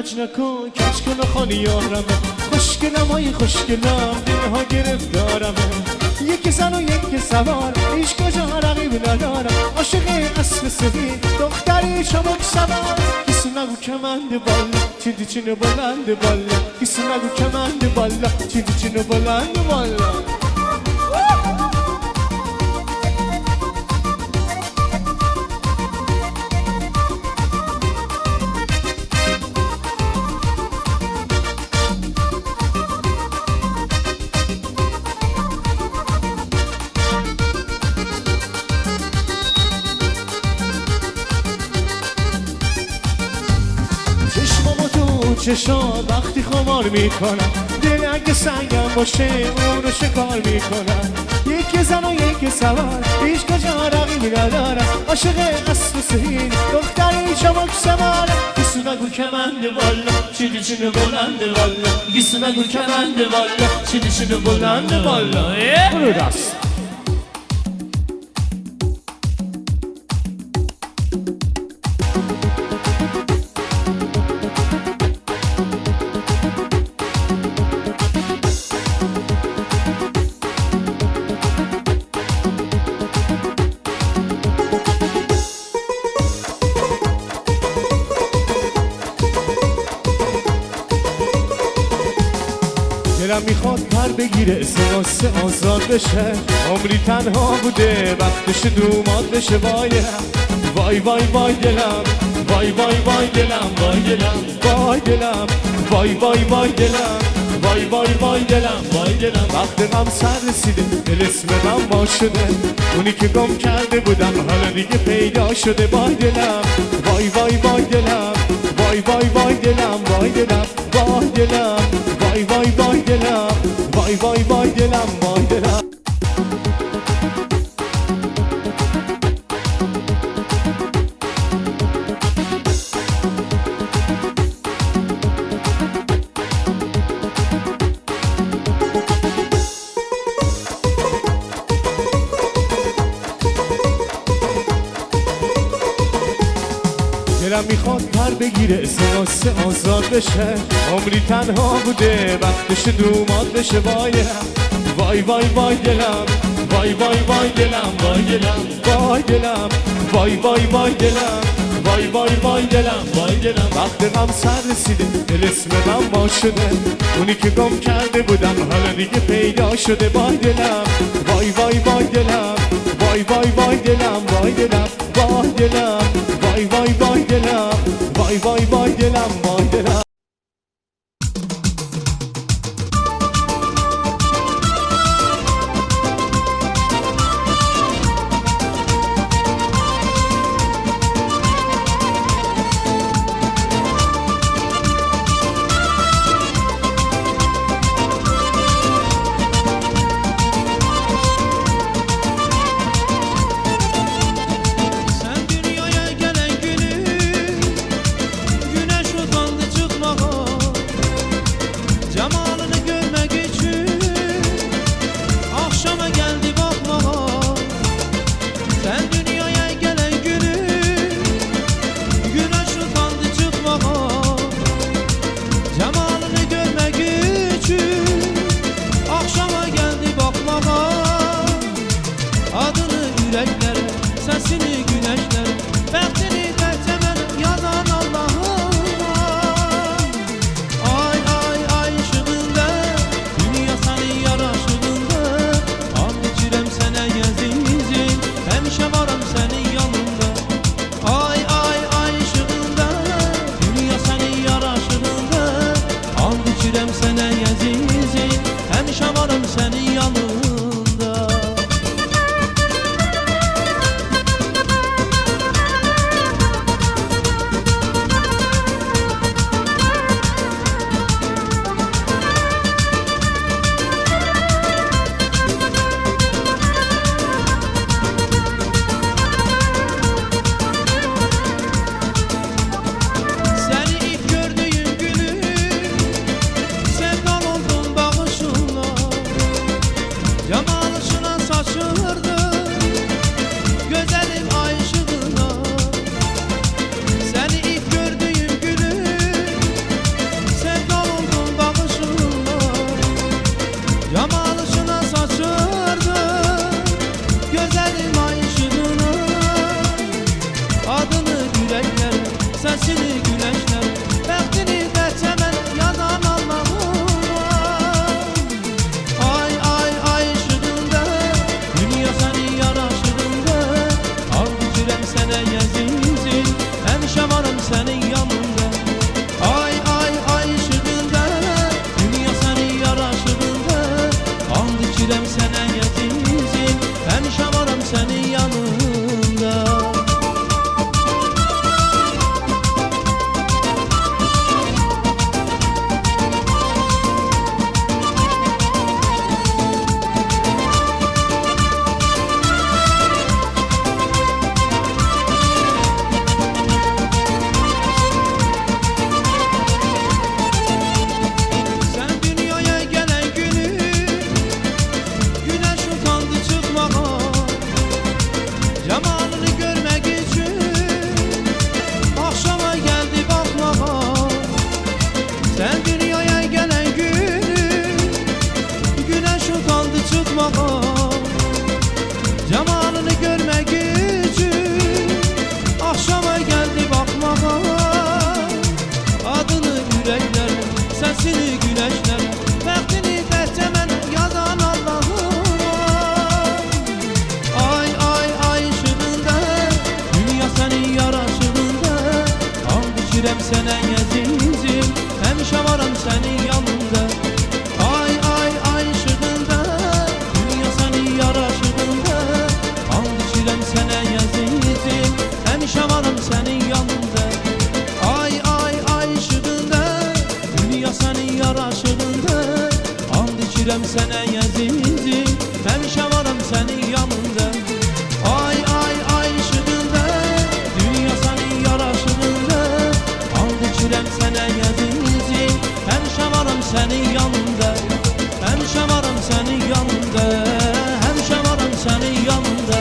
کج نکن کج کن خالی یارمه خوشگلم های خوشگلم دلها گرفتارمه یکی زن و یکی سوار هیچ کجا رقیب ندارم عاشق اسب سفید دختری چابک سوار کسی نگو کمند بالا چیدی چینه بلند بالا کسی نگو کمند بالا چیدی چینه بلند بالا چشام وقتی خمار میکنم دل اگه سنگم باشه اونو شکار میکنم یکی زن و یکی سوار هیچ کجا رقیبی ندارم عاشق اسب سهیل دختری چابک سوار کسی نگو کمند والا چیدی چینه بلند والا کسی نگو کمند والا چیدی چینه بلند والا برو دست دلم میخواد پر بگیره سه آزاد بشه عمری تنها بوده وقتش دوماد بشه وای وای وای وای دلم وای وای وای دلم وای دلم وای دلم وای وای وای دلم وای وای وای دلم وای دلم وقت غم سر رسیده دل اسم من ما شده اونی که گم کرده بودم حالا دیگه پیدا شده وای دلم وای وای وای دلم وای وای وای دلم وای دلم وای دلم وای وای وای دلم وای وای وای دلم وای دلم دلم میخواد پر بگیره سه آزاد بشه عمری تنها بوده وقتش دوماد بشه وای وای وای وای دلم وای وای وای دلم وای دلم وای دلم وای وای وای دلم وای وای وای دلم وای دلم وقت غم سر رسیده دل اسم من ما شده اونی که گم کرده بودم حالا دیگه پیدا شده وای دلم وای وای وای دلم وای وای وای دلم وای دلم وای دلم وای وای وای دلم وای وای وای دلم وای دلم Sen dünyaya gelen günü güneş o daldı çıkma senin yanında. Ay ay ay ışığında, dünya senin yaraşığında. And içirəm sənə əzizim, həmişə varım sənin yanında. Ay ay ay ışığında, dünya senin yaraşığında. And içirəm sənə əzizim, həmişə varım sənin yanında. Ay ay ay ışığında, dünya senin yaraşığında. And içirəm sənə əzizim, həmişə varım sənin yanında. Həmişə varım sənin yanında, həmişə varım sənin yanında.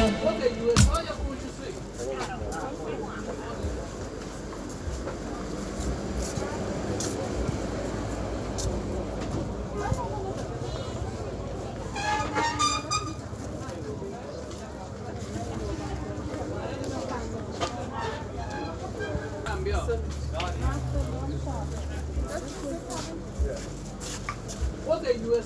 What are you,